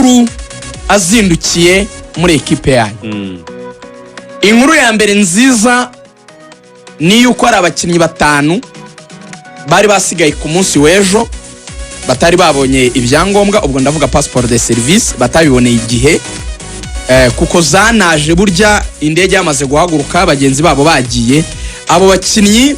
makuru azindukiye muri ekipe yanyu. Inkuru ya mbere nziza ni yuko ari abakinnyi batanu bari basigaye ku munsi w'ejo batari babonye ibyangombwa, ubwo ndavuga passport de service, batabiboneye igihe kuko zanaje burya indege yamaze guhaguruka bagenzi babo bagiye. Abo bakinnyi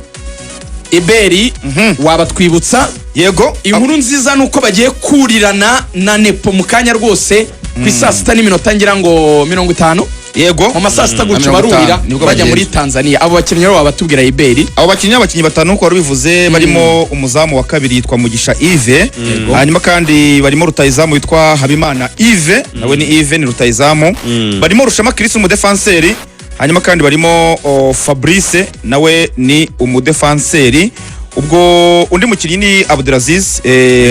Iberi wabatwibutsa? Yego, inkuru nziza nuko bagiye kurirana na Nepo mu kanya rwose ku saa 6 n'iminota ngira ngo 50. Yego, mu masaa 6 gutyo barurira bajya muri Tanzania. Abo bakinnyi rero wabatubwira Iberi? Abo bakinnyi batanu ko bivuze barimo umuzamu wa kabiri yitwa Mugisha Yves, hanyuma kandi barimo rutayizamu yitwa Habimana Yves, nawe ni Yves ni rutayizamu, barimo Rushema Chris umudefenseri, hanyuma kandi barimo Fabrice nawe ni umudefenseri. Ubwo undi mukinnyi ni Abdulaziz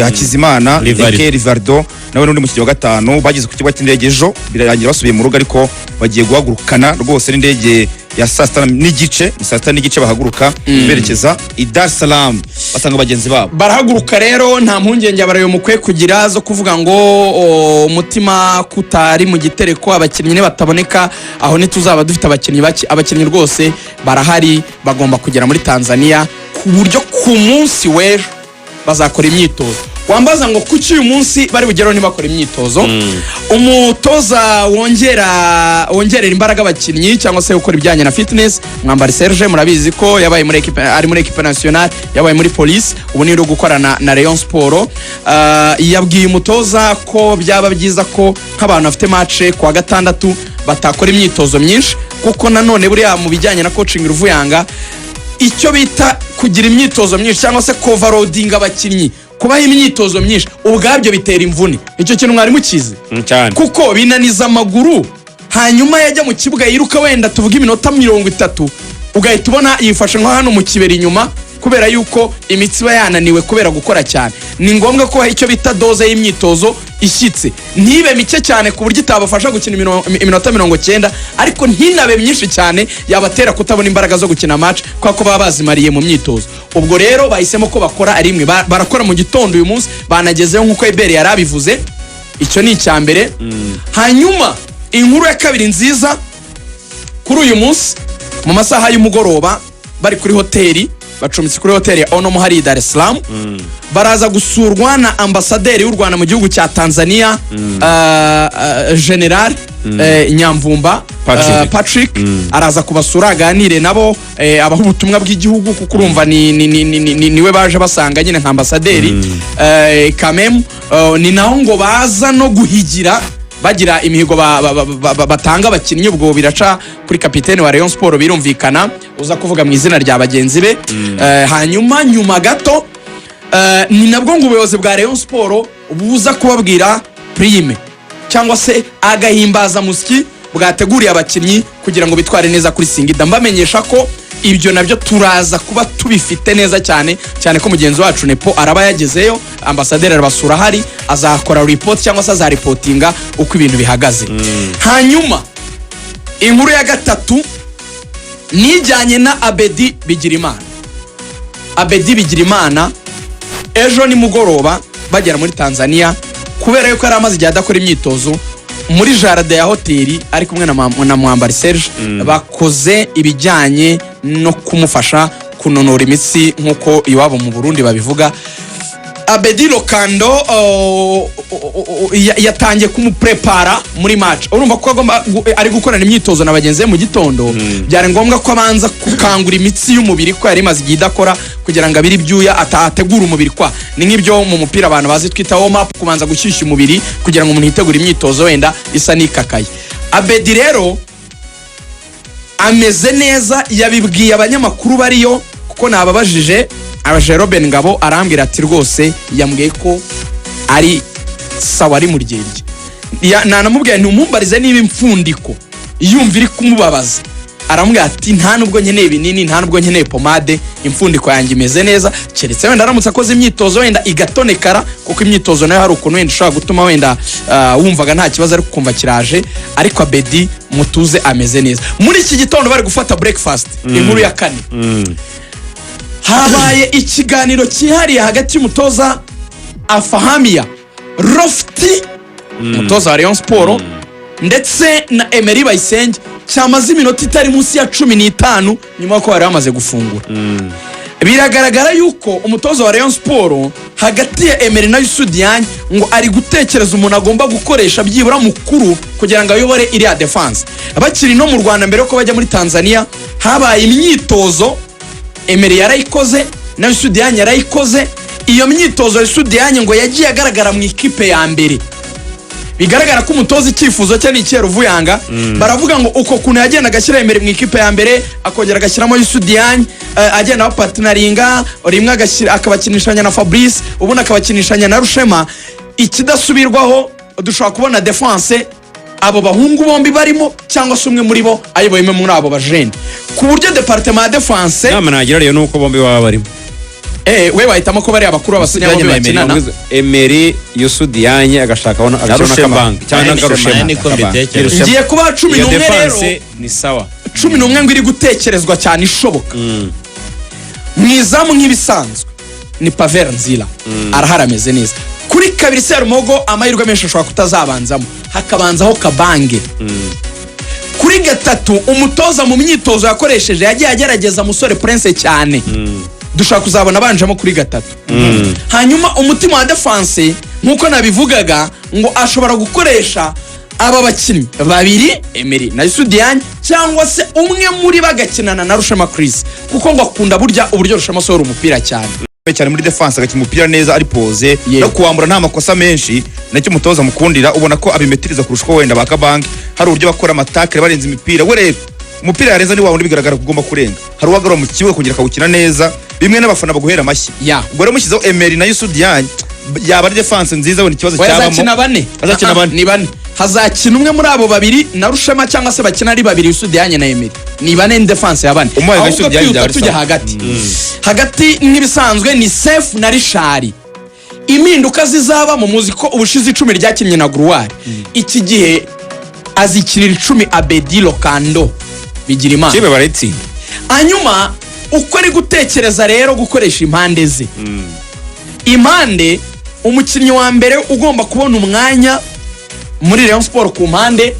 Hakizimana Rivaldo nawe n'undi mukinnyi wa gatanu bagize ku kibuga cy'indege ejo birarangira basubiye mu rugo, ariko bagiye guhagurukana rwose n'indege ya saa 6 n'igice bahaguruka berekeza i Dar es Salaam basanga bagenzi babo. Barahaguruka rero nta mpungenge abarayo mukwe kugira zo kuvuga ngo umutima kutari mu gitereko abakinnyi ne bataboneka aho ntituzaba dufite abakinnyi baki. Abakinnyi rwose barahari, bagomba kugera muri Tanzania ku buryo ku munsi w'ejo bazakora imyitozo. Wambaza ngo kuki uyu munsi bari bugero ntibakora imyitozo? Umutoza wongerera imbaraga abakinnyi cyangwa se ukora ibijyanye na fitness, Mwambari Serge murabizi ko yabaye muri equipe, ari muri equipe nationale, yabaye muri police, ubu ni ro gukorana na Rayon Sport. Yabwiye umutoza ko byaba byiza ko nk'abantu bafite match kwa gatandatu batakora imyitozo myinshi, kuko nanone buriya mu bijyanye na coaching Ruvuyanga icyo bita kugira imyitozo myinshi cyangwa se overloading abakinnyi, kubaha imyitozo myinshi ubwabyo bitera imvune. Icyo kintu mwari mukizi cyane, kuko binaniza amaguru, hanyuma yajya mu kibuga yiruka wenda tuvuga iminota 30 ugahita ubona yifashe nko hano mu kibera inyuma, kubera yuko imitsi yananiwe kubera gukora cyane. Ni ngombwa ko icyo bita doze y'imyitozo ishyitse ntibe mike cyane ku buryo itabafasha gukina iminota 90, ariko ntinabe myinshi cyane yabatera kutabona imbaraga zo gukina match kwako baba bazimariye mu myitozo. Ubwo rero bahisemo ko bakora ari imwe, barakora mu gitondo uyu munsi, banagezeho nkuko Iberi yarabivuze. Icyo ni icyambere. Hanyuma inkuru ya kabiri nziza, kuri uyu munsi mu masaha y'umugoroba bari kuri hoteli, bacumbitse kuri hoteli ya Ono Muhari Dar es Salaam, baraza gusurwa na ambasaderi w'u Rwanda mu gihugu cya Tanzania, General Nyamvumba Patrick. Araza kubasura aganire nabo, abaho ubutumwa bw'igihugu, kuko urumva niwe baje basanga nyine nka ambasaderi. Kamem ni naho ngo baza no guhigira bagira imihigo batanga abakinnyi. Ubwo biraca kuri kapiteni wa Rayon Sport birumvikana, uza kuvuga mu izina rya bagenzi be. Hanyuma nyuma gato ni nabwo ngo ubuyobozi bwa Rayon Sport buza kubabwira prime cyangwa se agahimbaza musiki bwateguriye abakinnyi kugira ngo bitware neza kuri Singida. Mbamenyesha ko ibyo nabyo turaza kuba tubifite neza cyane ko mugenzi wacu Nepo araba yagezeyo, ambasaderi arabasura hari, azakora report cyangwa se azareportinga uko ibintu bihagaze. Hanyuma inkuru ya gatatu nijyanye na Abedi Bigirimana. Abedi Bigirimana ejo ni mugoroba bagera muri Tanzania, kubera yuko ari amazi adakora imyitozo muri jardin ya hoteli ari kumwe na Mwambari Serge, bakoze ibijyanye no kumufasha kunonora imitsi nkuko iwabo mu Burundi babivuga. Abedi Lokando yatangiye kumuprepara muri match. Urumva ko ari gukorana imyitozo na bagenzi mu gitondo, byari ngombwa ko abanza kukangura imitsi y'umubiri ko yari maze igihe idakora, kugira ngo abiri byuya atategura umubiri. Kwa ni nk'ibyo mu mupira abantu bazi twita warm up, kubanza gushyushya umubiri kugira ngo umuntu yitegure imyitozo wenda isa nikakaye. Abedi rero ameze neza, yabibwiye abanyamakuru bariyo, kuko nababajije abaje Robin Ngabo arambwira ati rwose yambwiye ko ari sawa, ari mu ryerye. Nanamubwiye ntumumbarize niba imfundiko yumva iri kumubabaza, aramubwira ati nta nubwo nkeneye binini, nta nubwo nkeneye pomade, imfundiko yanjye imeze neza, keretse wenda aramutse akoze imyitozo wenda igatonekara, kuko imyitozo nayo hari ukuntu wenda ushobora gutuma wenda wumvaga nta kibazo ariko kumva kiraje. Ariko Abedi mutuze ameze neza. Muri iki gitondo bari gufata breakfast, inkuru ya kane, habaye ikiganiro cyihariye hagati y'umutoza Afahamia Lofty umutoza wa Rayon Sport ndetse na Emery Bayisenge cyamaze iminota itari munsi ya 15 nyuma ko bari bamaze gufungura. Biragaragara yuko umutoza wa Rayon Sport hagati ya Emery na Youssou Diagne ngo ari gutekereza umuntu agomba gukoresha byibura mukuru kugira ngo ayobore iriya defense. Abakiri no mu Rwanda mbere ko bajya muri Tanzania habaye imyitozo, Emery yarayikoze na Youssou Diagne yarayikoze. Iyo myitozo Youssou Diagne ngo yagiye agaragara mu ikipe ya mbere. Bigaragara ko umutoza icyifuzo cye ni Ruvuyanga. Baravuga ngo uko kuntu yagenda agashyira Emery mu ikipe ya mbere akongera agashyiramo Youssou Diagne, agenda partneringa, rimwe akabakinishanya na Fabrice, ubundi akabakinishanya na Rushema. Ikidasubirwaho dushobora kubona defense abo bahungu bombi barimo cyangwa se umwe muri bo ayoboye muri abo bajene, ku buryo departement ya defense nama nagira rero nuko bombi baba barimo. We bahitamo ko bari abakuru abasinya bombi bakinana. Emery, Youssou Diagne agashaka bona Kabang cyangwa Garushema. Ngiye kuba 11 rero ni sawa. 11 ngo iri gutekerezwa cyane ishoboka. Mwizamu nk'ibisanzwe ni Pavel Nzila araharameze neza. Kuri kabiri Serumogo amahirwe menshi ashobora kutazabanzamo, hakabanzaho Kabange. Kuri gatatu umutoza mu myitozo yakoresheje yagiye agerageza musore Prince cyane. Dushaka kuzabona banjemo kuri gatatu. Hanyuma umutima wa defense nkuko nabivugaga ngo ashobora gukoresha aba bakinnyi babiri Emery na Youssou Diagne cyangwa se umwe muri bagakinana na Rushema Chris, kuko ngo akunda burya uburyo Rushema sohora umupira cyane muri defense agakina umupira neza ari pose no kuwambura nta makosa menshi, nacyo umutoza mukundira ubona ko abimetiriza kurusha ko wenda bakabange hari uburyo bakora amatake barenza imipira. We umupira yareza ni wa wundi bigaragara kugomba kurenga, hari uwagara mu kibuga kugira akawukina neza, bimwe n'abafana baguhera amashyi. Ubwo rero mushyizeho Emery na Youssou Diagne yaba ari defense nziza wenda ikibazo cyabamo. Azakina bane. Ni bane. Hazakina umwe muri abo babiri na Rushema cyangwa se bakina ari babiri Youssou Diagne na Emery. Ni bane ni defense ya bane. Ahubwo tujya hagati. Hagati nk'ibisanzwe ni Sef na Richard. Impinduka zizaba mu muziko ubushize 10 ryakinnye na Gruwari. Iki gihe azikinira 10 Abedi Lokando bigira imana. Kibe baretsinda. Hanyuma uko ari gutekereza rero gukoresha impande ze. Impande umukinnyi wa mbere ugomba kubona umwanya muri Rayon Sport ku mpande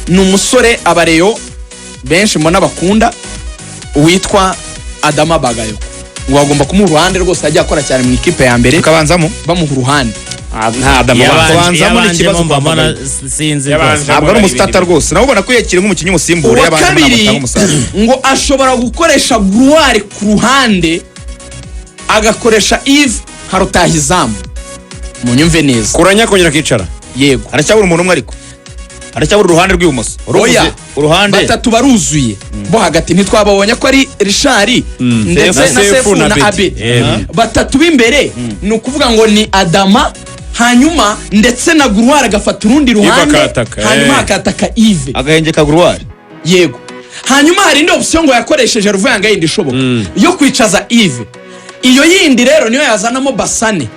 ni umusore abareyo benshi mbona bakunda witwa Adama Bagayo. Ngo agomba kumuha uruhande rwose ajya akora cyane mu ikipe ya mbere, akabanzamo bamuha uruhande. Nta Adama akabanzamo n'ikibazo mbona sinzi ntabwo ari umusitata rwose, nawe ubona ko yakira nk'umukinnyi musimbura y'abandi ngo ashobora gukoresha Gruwari ku ruhande agakoresha Yves Harutahizamu. Munyumve neza kuranya kongera kicara. Yego aracyabura umuntu umwe ariko aracyabura uruhande rw'ibumoso. Uruhande batatu baruzuye bo hagati ntitwababonye ko ari Richard ndetse na Sefu na Abedi. Batatu b'imbere ni ukuvuga ngo ni Adama, hanyuma ndetse na Gruwari agafata urundi ruhande, hanyuma akataka Yves agahengeka Gruwari. Yego hanyuma hari indi option ngo yakoresheje Ruvuyanga yindi ishoboka yo kwicaza Yves. Iyo yindi rero niyo yazanamo Basane,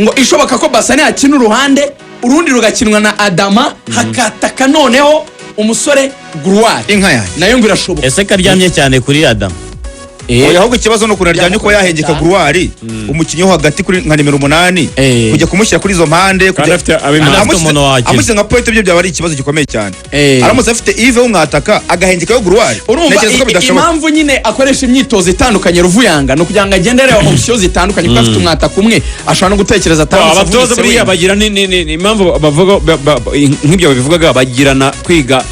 ngo ishoboka ko Basane akina uruhande urundi rugakinwa na Adama, hakataka noneho umusore Gruwari. Inka yayo nayo ngo irashoboka. Ese karyamye cyane kuri Adama. Ahubwo ikibazo no kunaryanye ko yahengeka Gruwari umukinnyi wo hagati kuri nka nimero 8 kujya kumushyira kuri izo mpande kujya amushyira nka point byo byaba ari ikibazo gikomeye cyane. Aramutse afite Yves umwataka agahengeka yo Gruwari. Impamvu nyine akoresha imyitozo itandukanye Ruvuyanga no kugira ngo agendere options zitandukanye kuko afite umwataka umwe ashobora no gutekereza atandukanye. Abatoza buriya bagira ni impamvu bavuga nk'ibyo babivugaga bagirana kwiga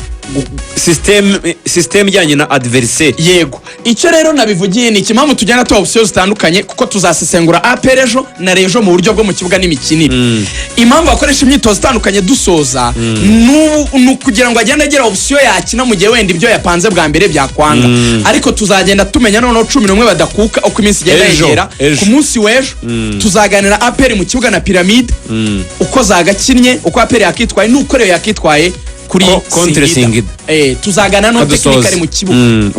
system ijyanye na adversaire. Yego icyo rero nabivugiye ni ikimpamvu tujyana to options zitandukanye kuko tuzasesengura APR ejo na Rejo mu buryo bwo mu kibuga n'imikinire. Impamvu akoresha imyitozo itandukanye dusoza nu kugira ngo agende agera option yakina mu gihe wenda ibyo yapanze bwa mbere byakwanga, ariko tuzagenda tumenya noneho 11 badakuka uko iminsi igenda yegera. Ku munsi w'ejo tuzaganira APR mu kibuga na Pyramide uko zagakinnye, uko APR yakitwaye nuko Reyo yakitwaye kuri Singida. Tuzagana no technical mu kibuga.